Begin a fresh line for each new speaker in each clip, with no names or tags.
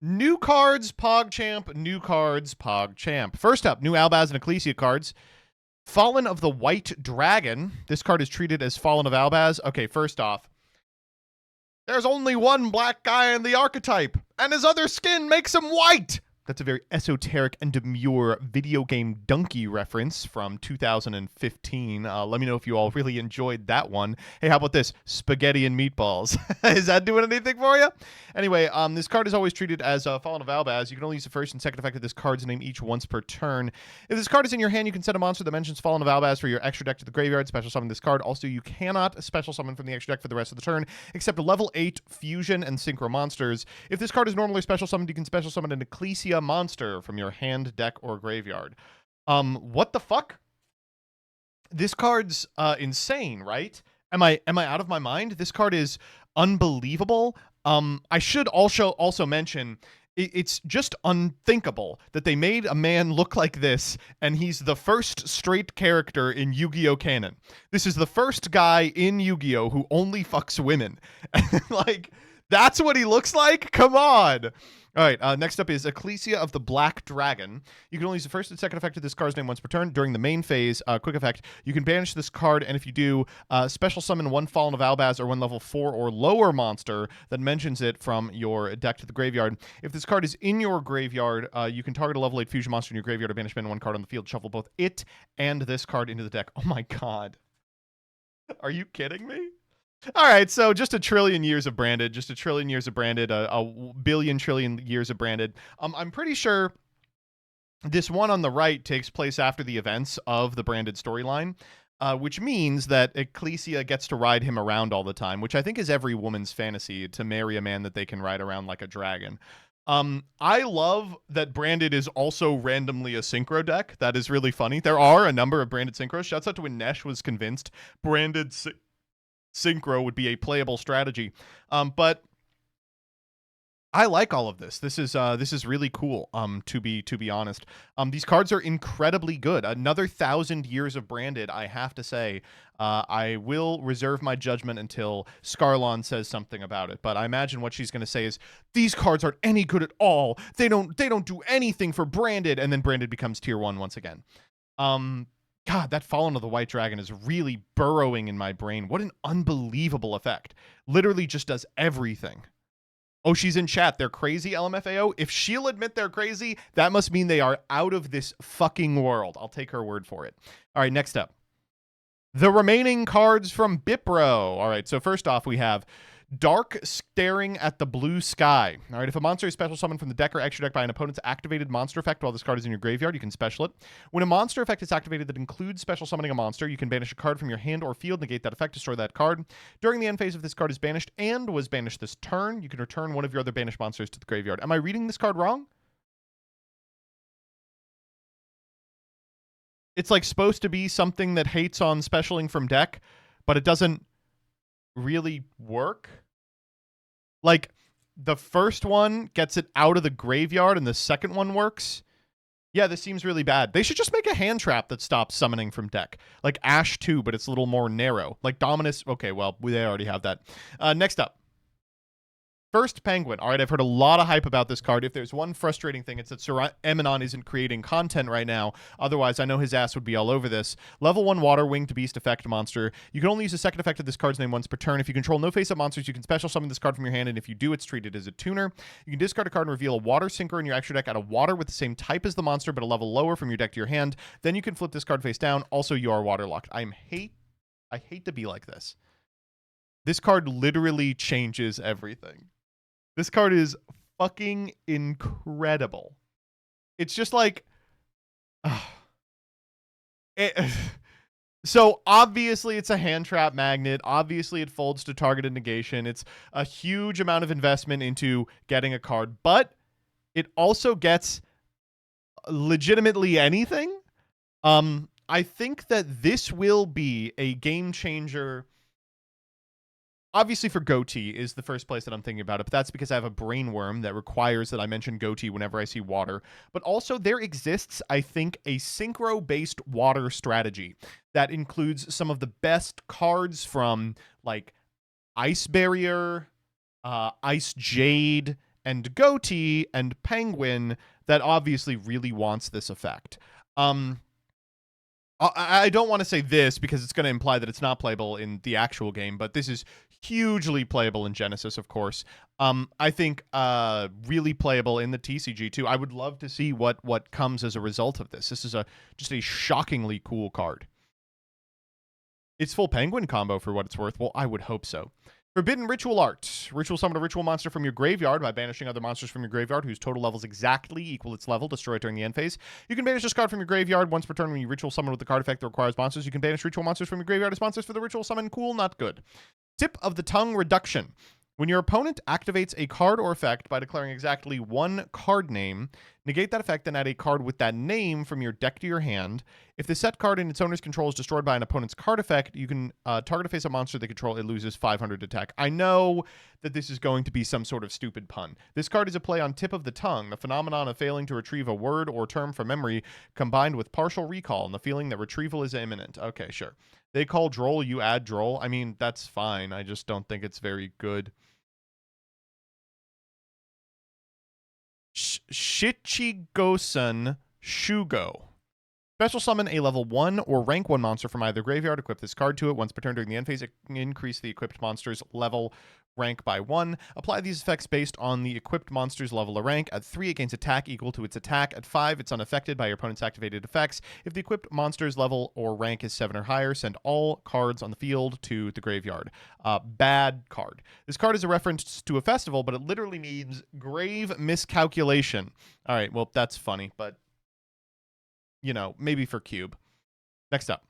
New cards, PogChamp. New cards, PogChamp. First up, new Albaz and Ecclesia cards. Fallen of the White Dragon. This card is treated as Fallen of Albaz. Okay, first off, there's only one black guy in the archetype, and his other skin makes him white. That's a very esoteric and demure video game donkey reference from 2015. Let me know if you all really enjoyed that one. Hey, how about this? Spaghetti and meatballs. Is that doing anything for you? Anyway, this card is always treated as Fallen of Albaz. You can only use the first and second effect of this card's name each once per turn. If this card is in your hand, you can set a monster that mentions Fallen of Albaz for your extra deck to the graveyard. Special summon this card. Also, you cannot special summon from the extra deck for the rest of the turn, except level 8 fusion and synchro monsters. If this card is normally special summoned, you can special summon an Ecclesia monster from your hand, deck, or graveyard. What the fuck? This card's insane, right? Am I out of my mind? This card is unbelievable. I should also mention it's just unthinkable that they made a man look like this, and he's the first straight character in Yu-Gi-Oh! Canon. This is the first guy in Yu-Gi-Oh! Who only fucks women. Like, that's what he looks like? Come on! All right, next up is Ecclesia of the Black Dragon. You can only use the first and second effect of this card's name once per turn. During the main phase, quick effect, you can banish this card, and if you do, special summon one Fallen of Albaz or one level 4 or lower monster that mentions it from your deck to the graveyard. If this card is in your graveyard, you can target a level 8 fusion monster in your graveyard or banish one card on the field. Shuffle both it and this card into the deck. Oh my god. Are you kidding me? All right, so just a trillion years of branded, a billion trillion years of branded. I'm pretty sure this one on the right takes place after the events of the branded storyline, which means that Ecclesia gets to ride him around all the time, which I think is every woman's fantasy, to marry a man that they can ride around like a dragon. I love that branded is also randomly a synchro deck. That is really funny. There are a number of branded synchros. Shouts out to when Nesh was convinced branded synchro would be a playable strategy. But I like all of this. This is really cool. To be honest, these cards are incredibly good. Another 1,000 years of branded. I have to say, I will reserve my judgment until Scarlon says something about it. But I imagine what she's going to say is these cards aren't any good at all. They don't do anything for branded, and then branded becomes tier 1 once again. God, that Fallen of the White Dragon is really burrowing in my brain. What an unbelievable effect. Literally just does everything. Oh, she's in chat. They're crazy, LMFAO. If she'll admit they're crazy, that must mean they are out of this fucking world. I'll take her word for it. All right, next up. The remaining cards from Bipro. All right, so first off, we have Dark Staring at the Blue Sky. All right, if a monster is special summoned from the deck or extra deck by an opponent's activated monster effect while this card is in your graveyard, you can special it. When a monster effect is activated that includes special summoning a monster, you can banish a card from your hand or field, negate that effect, destroy that card. During the end phase, if this card is banished and was banished this turn, you can return one of your other banished monsters to the graveyard. Am I reading this card wrong? It's like supposed to be something that hates on specialing from deck, but it doesn't really work. Like, the first one gets it out of the graveyard and the second one works. Yeah, this seems really bad. They should just make a hand trap that stops summoning from deck. Like Ash 2, but it's a little more narrow. Like Dominus. Okay, well, they already have that. Next up. First Penguin. All right, I've heard a lot of hype about this card. If there's one frustrating thing, it's that Sir Eminon isn't creating content right now. Otherwise, I know his ass would be all over this. Level 1 Water Winged Beast effect monster. You can only use the second effect of this card's name once per turn. If you control no face-up monsters, you can special summon this card from your hand, and if you do, it's treated as a tuner. You can discard a card and reveal a water synchro in your extra deck out of water with the same type as the monster, but a level lower from your deck to your hand. Then you can flip this card face down. Also, you are waterlocked. I hate to be like this. This card literally changes everything. This card is fucking incredible. It's just like... So, obviously, it's a hand trap magnet. Obviously, it folds to targeted negation. It's a huge amount of investment into getting a card. But it also gets legitimately anything. I think that this will be a game changer. Obviously, for Goatee is the first place that I'm thinking about it, but that's because I have a brain worm that requires that I mention Goatee whenever I see water. But also, there exists, I think, a synchro-based water strategy that includes some of the best cards from, like, Ice Barrier, Ice Jade, and Goatee and Penguin that obviously really wants this effect. I don't want to say this because it's going to imply that it's not playable in the actual game, but this is hugely playable in Genesis, of course. I think really playable in the TCG too. I would love to see what comes as a result of this. This is just a shockingly cool card. It's full Penguin combo for what it's worth. Well, I would hope so. Forbidden Ritual Art. Ritual summon a ritual monster from your graveyard by banishing other monsters from your graveyard whose total levels exactly equal its level. Destroy it during the end phase. You can banish this card from your graveyard once per turn when you ritual summon with the card effect that requires monsters. You can banish ritual monsters from your graveyard as monsters for the ritual summon. Cool, not good. Tip of the Tongue Reduction. When your opponent activates a card or effect by declaring exactly one card name, negate that effect and add a card with that name from your deck to your hand. If the set card in its owner's control is destroyed by an opponent's card effect, you can target a face-up monster they control. It loses 500 attack. I know that this is going to be some sort of stupid pun. This card is a play on Tip of the Tongue, the phenomenon of failing to retrieve a word or term from memory combined with partial recall and the feeling that retrieval is imminent. Okay, sure. They call Droll, you add Droll. I mean, that's fine. I just don't think it's very good. Shichigosan Shugo. Special summon a level 1 or rank 1 monster from either graveyard. Equip this card to it. Once per turn during the end phase, increase the equipped monster's level rank by 1. Apply these effects based on the equipped monster's level or rank. At 3, it gains attack equal to its attack. At 5, it's unaffected by your opponent's activated effects. If the equipped monster's level or rank is 7 or higher, send all cards on the field to the graveyard. Bad card. This card is a reference to a festival, but it literally means grave miscalculation. All right, well, that's funny, but you know, maybe for Cube. Next up.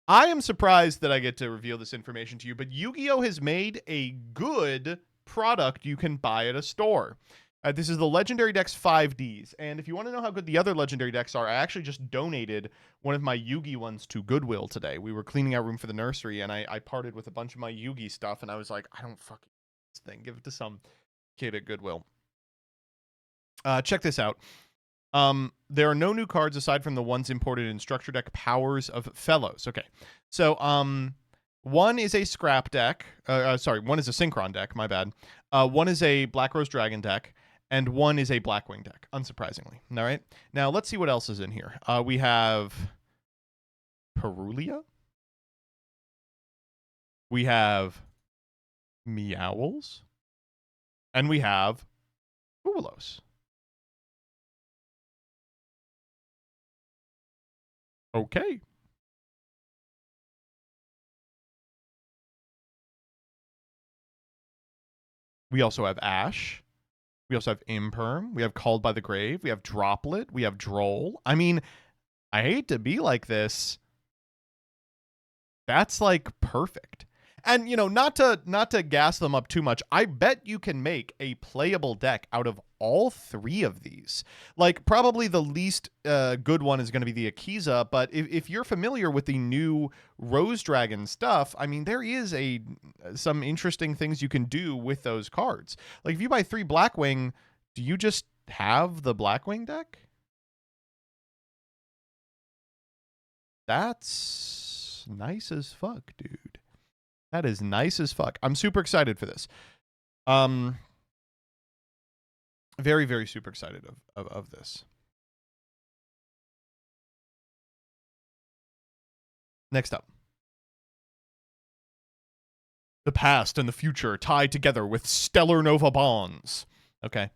I am surprised that I get to reveal this information to you, but Yu-Gi-Oh! Has made a good product you can buy at a store. This is the Legendary Decks 5Ds, and if you want to know how good the other Legendary Decks are, I actually just donated one of my Yu-Gi ones to Goodwill today. We were cleaning out room for the nursery, and I parted with a bunch of my Yu-Gi stuff, and I was like, I don't fucking this thing. Give it to some kid at Goodwill. Check this out. There are no new cards aside from the ones imported in Structure Deck Powers of Fellows. Okay, so one is a scrap deck. One is a Synchron deck. My bad. One is a Black Rose Dragon deck, and one is a Blackwing deck. Unsurprisingly. All right. Now let's see what else is in here. We have Perulia. We have Meowls, and we have Ulos. Okay. We also have Ash. We also have Imperm. We have Called by the Grave. We have Droplet. We have Droll. I mean, I hate to be like this. That's like perfect. And, you know, not to gas them up too much, I bet you can make a playable deck out of all 3 of these. Like, probably the least good one is going to be the Akiza, but if you're familiar with the new Rose Dragon stuff, I mean, there is some interesting things you can do with those cards. Like, if you buy 3 Blackwing, do you just have the Blackwing deck? That's nice as fuck, dude. That is nice as fuck. I'm super excited for this. Very, very super excited of this. Next up. The past and the future tied together with Stellarnova Bonds. Okay.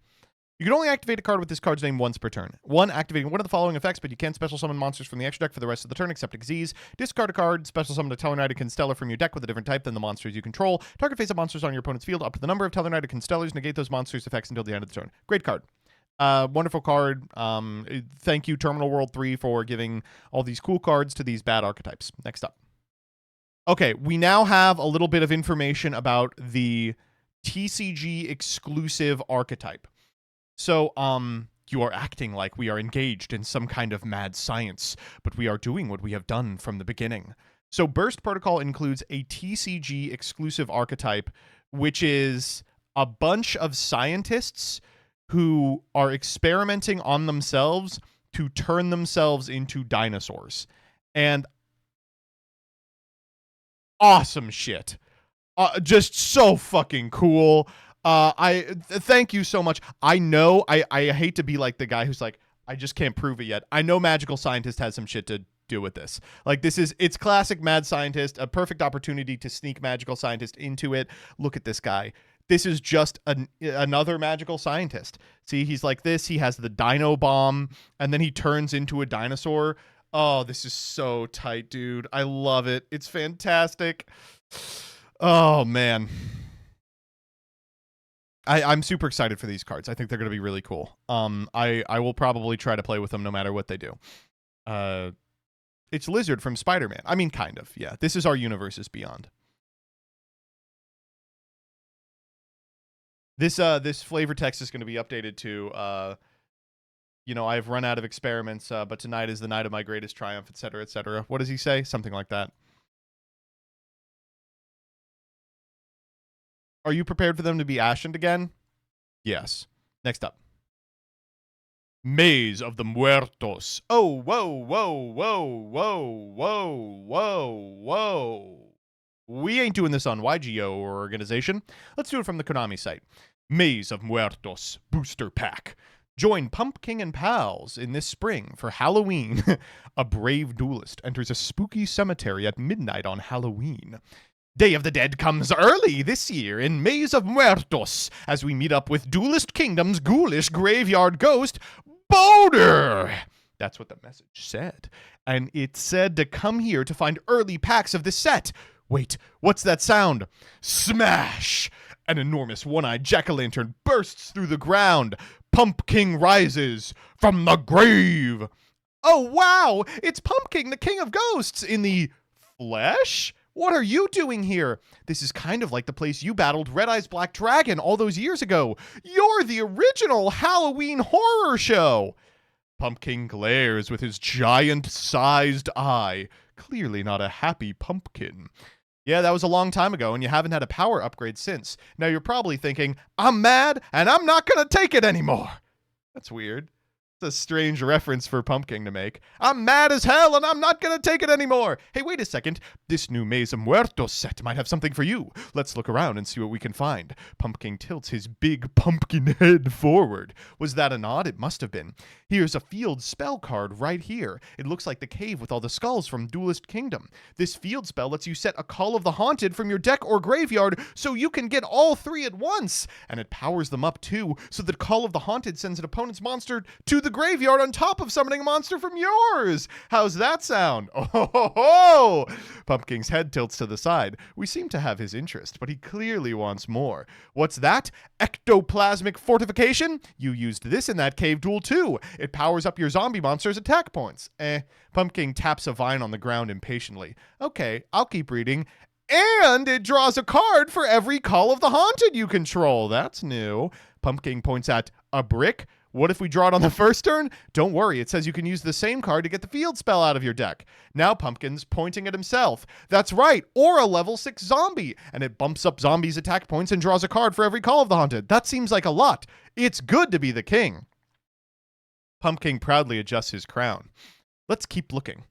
You can only activate a card with this card's name once per turn. 1, activating one of the following effects, but you can't special summon monsters from the extra deck for the rest of the turn except Xyz. Discard a card, special summon a Tellarknight Stellar from your deck with a different type than the monsters you control. Target face-up monsters on your opponent's field up to the number of Tellarknight Stellars. Negate those monsters' effects until the end of the turn. Great card. Wonderful card. Thank you, Terminal World 3, for giving all these cool cards to these bad archetypes. Next up. Okay, we now have a little bit of information about the TCG exclusive archetype. So, you are acting like we are engaged in some kind of mad science, but we are doing what we have done from the beginning. So, Burst Protocol includes a TCG exclusive archetype, which is a bunch of scientists who are experimenting on themselves to turn themselves into dinosaurs. And awesome shit. Just so fucking cool. Thank you so much. I know I hate to be like the guy who's like, I just can't prove it yet. I know Magical Scientist has some shit to do with this. Like, it's classic Mad Scientist, a perfect opportunity to sneak Magical Scientist into it. Look at this guy. This is just another Magical Scientist. See, he's like this. He has the Dino Bomb, and then he turns into a dinosaur. Oh, this is so tight, dude. I love it. It's fantastic. Oh, man. I'm super excited for these cards. I think they're going to be really cool. I will probably try to play with them no matter what they do. It's Lizard from Spider-Man. I mean, kind of, yeah. This is Our Universes Beyond. This flavor text is going to be updated to, you know, I've run out of experiments, but tonight is the night of my greatest triumph, etc., etc. What does he say? Something like that. Are you prepared for them to be ashened again? Yes. Next up. Maze of the Muertos. Oh, whoa, whoa, whoa, whoa, whoa, whoa, whoa. We ain't doing this on YGO or organization. Let's do it from the Konami site. Maze of Muertos Booster Pack. Join Pumpkin and Pals in this spring for Halloween. A brave duelist enters a spooky cemetery at midnight on Halloween. Day of the Dead comes early this year in Maze of Muertos as we meet up with Duelist Kingdom's ghoulish graveyard ghost, Boulder. That's what the message said. And it said to come here to find early packs of this set. Wait, what's that sound? Smash! An enormous one-eyed jack-o'-lantern bursts through the ground. Pumpkin rises from the grave. Oh, wow! It's Pumpkin, the king of ghosts, in the flesh? What are you doing here? This is kind of like the place you battled Red Eye's Black Dragon all those years ago. You're the original Halloween horror show. Pumpkin glares with his giant-sized eye. Clearly not a happy pumpkin. Yeah, that was a long time ago, and you haven't had a power upgrade since. Now you're probably thinking, I'm mad, and I'm not gonna take it anymore. That's weird. A strange reference for Pumpkin to make. I'm mad as hell and I'm not gonna take it anymore. Hey, wait a second. This new Maze of Muertos set might have something for you. Let's look around and see what we can find. Pumpkin tilts his big pumpkin head forward. Was that a nod? It must have been. Here's a field spell card right here. It looks like the cave with all the skulls from Duelist Kingdom. This field spell lets you set a Call of the Haunted from your deck or graveyard so you can get all three at once. And it powers them up too, so that Call of the Haunted sends an opponent's monster to the graveyard on top of summoning a monster from yours. How's that sound? Oh, ho, ho, ho. Pumpkin's head tilts to the side. We seem to have his interest, but he clearly wants more. What's that? Ectoplasmic fortification? You used this in that cave duel too. It powers up your zombie monster's attack points. Pumpkin taps a vine on the ground impatiently. Okay, I'll keep reading. And it draws a card for every Call of the Haunted you control. That's new. Pumpkin points at a brick. What if we draw it on the first turn? Don't worry, it says you can use the same card to get the field spell out of your deck. Now Pumpkin's pointing at himself. That's right, or a level 6 zombie. And it bumps up zombies' attack points and draws a card for every Call of the Haunted. That seems like a lot. It's good to be the king. Pumpkin proudly adjusts his crown. Let's keep looking.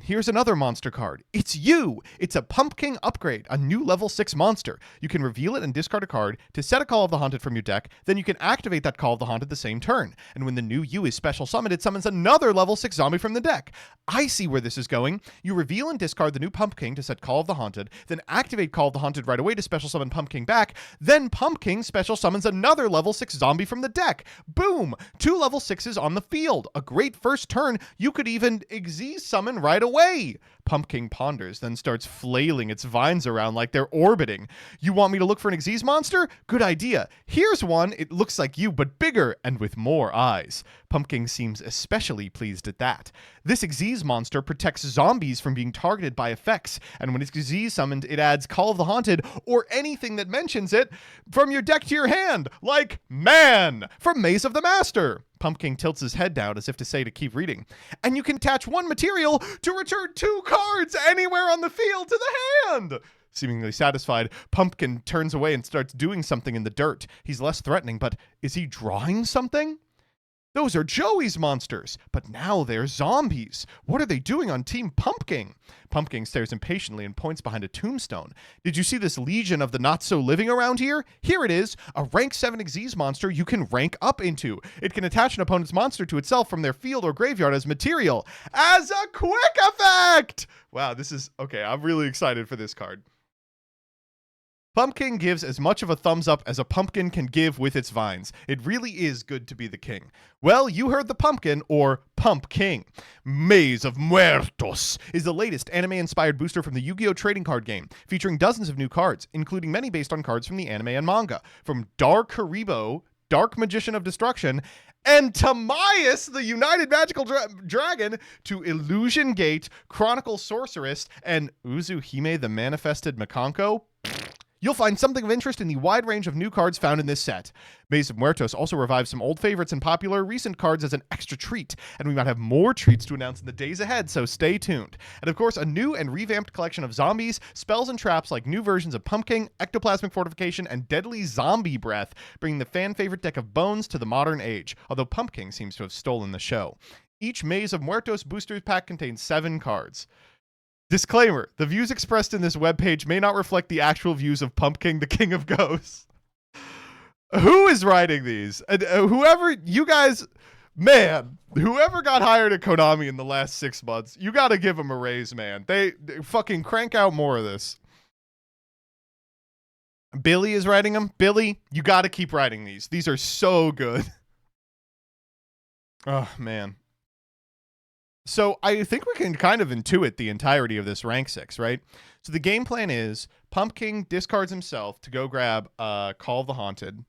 Here's another monster card. It's you! It's a Pumpkin upgrade, a new level 6 monster. You can reveal it and discard a card to set a Call of the Haunted from your deck, then you can activate that Call of the Haunted the same turn. And when the new you is special summoned, it summons another level 6 zombie from the deck. I see where this is going. You reveal and discard the new Pumpkin to set Call of the Haunted, then activate Call of the Haunted right away to special summon Pumpkin back, then Pumpkin special summons another level 6 zombie from the deck. Boom! 2 level 6s on the field. A great first turn. You could even Xyz summon right away. Pumpkin ponders, then starts flailing its vines around like they're orbiting. You want me to look for an Xyz monster? Good idea. Here's one. It looks like you, but bigger and with more eyes. Pumpkin seems especially pleased at that. This Xyz monster protects zombies from being targeted by effects, and when it's Xyz summoned, it adds Call of the Haunted, or anything that mentions it, from your deck to your hand, like Man from Maze of the Master. Pumpkin tilts his head down as if to say to keep reading. And you can attach one material to return 2 cards anywhere on the field to the hand. Seemingly satisfied, Pumpkin turns away and starts doing something in the dirt. He's less threatening, but is he drawing something? Those are Joey's monsters, but now they're zombies. What are they doing on Team Pumpkin? Pumpkin stares impatiently and points behind a tombstone. Did you see this legion of the not-so-living around here? Here it is, a rank 7 Xyz monster you can rank up into. It can attach an opponent's monster to itself from their field or graveyard as material. As a quick effect! Wow, this is... Okay, I'm really excited for this card. Pumpkin gives as much of a thumbs up as a pumpkin can give with its vines. It really is good to be the king. Well, you heard the pumpkin, or Pump King. Maze of Muertos is the latest anime-inspired booster from the Yu-Gi-Oh! Trading card game, featuring dozens of new cards, including many based on cards from the anime and manga. From Dark Haribo, Dark Magician of Destruction, and Tamias, the United Magical Dragon, to Illusion Gate, Chronicle Sorceress, and Uzuhime, the Manifested Makanko. You'll find something of interest in the wide range of new cards found in this set. Maze of Muertos also revives some old favorites and popular recent cards as an extra treat, and we might have more treats to announce in the days ahead, so stay tuned. And of course, a new and revamped collection of zombies, spells, and traps like new versions of Pumpkin, Ectoplasmic Fortification, and Deadly Zombie Breath, bringing the fan-favorite deck of bones to the modern age, although Pumpkin seems to have stolen the show. Each Maze of Muertos booster pack contains 7 cards. Disclaimer, the views expressed in this webpage may not reflect the actual views of Pumpkin, the King of Ghosts. Who is writing these? And whoever, you guys, man, whoever got hired at Konami in the last 6 months, you got to give them a raise, man. They fucking crank out more of this. Billy is writing them. Billy, you got to keep writing these. These are so good. Oh, man. So I think we can kind of intuit the entirety of this rank 6, right? So the game plan is Pumpkin discards himself to go grab Call of the Haunted.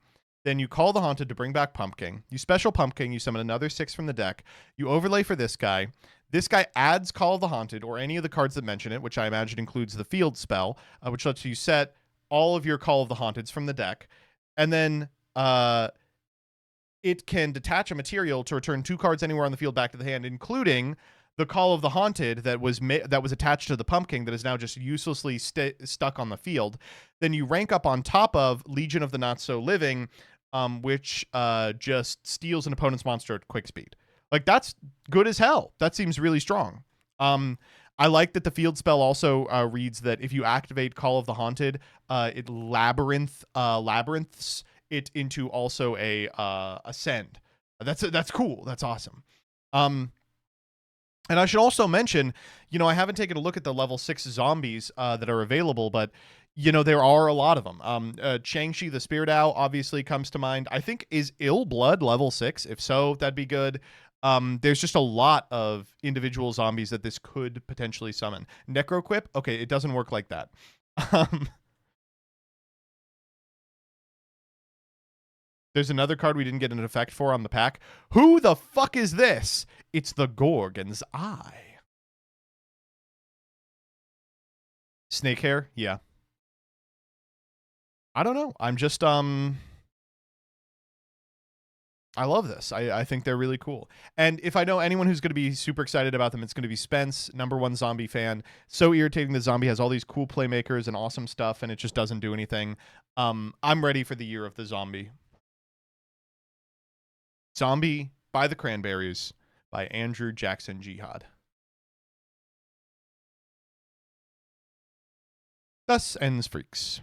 Then you call the Haunted to bring back Pumpkin. You special Pumpkin, you summon another 6 from the deck. You overlay for this guy. This guy adds Call of the Haunted or any of the cards that mention it, which I imagine includes the field spell, which lets you set all of your Call of the Haunteds from the deck. And then it can detach a material to return 2 cards anywhere on the field back to the hand, including the Call of the Haunted that was attached to the Pumpkin that is now just uselessly stuck on the field. Then you rank up on top of Legion of the Not-So-Living, which just steals an opponent's monster at quick speed. Like, that's good as hell. That seems really strong. I like that the field spell also reads that if you activate Call of the Haunted, it labyrinths it into also a send. That's cool. That's awesome. And I should also mention, you know, I haven't taken a look at the level 6 zombies that are available, but, you know, there are a lot of them. Changshi the Spirit Owl obviously comes to mind. I think, is Ill Blood level 6? If so, that'd be good. There's just a lot of individual zombies that this could potentially summon. Necroquip? Okay, it doesn't work like that. There's another card we didn't get an effect for on the pack. Who the fuck is this? It's the Gorgon's Eye. Snake hair? Yeah. I don't know. I'm just, I love this. I think they're really cool. And if I know anyone who's going to be super excited about them, it's going to be Spence, #1 zombie fan. So irritating the zombie has all these cool playmakers and awesome stuff, and it just doesn't do anything. I'm ready for the year of the zombie. Zombie by the Cranberries by Andrew Jackson Jihad. Thus ends Freaks.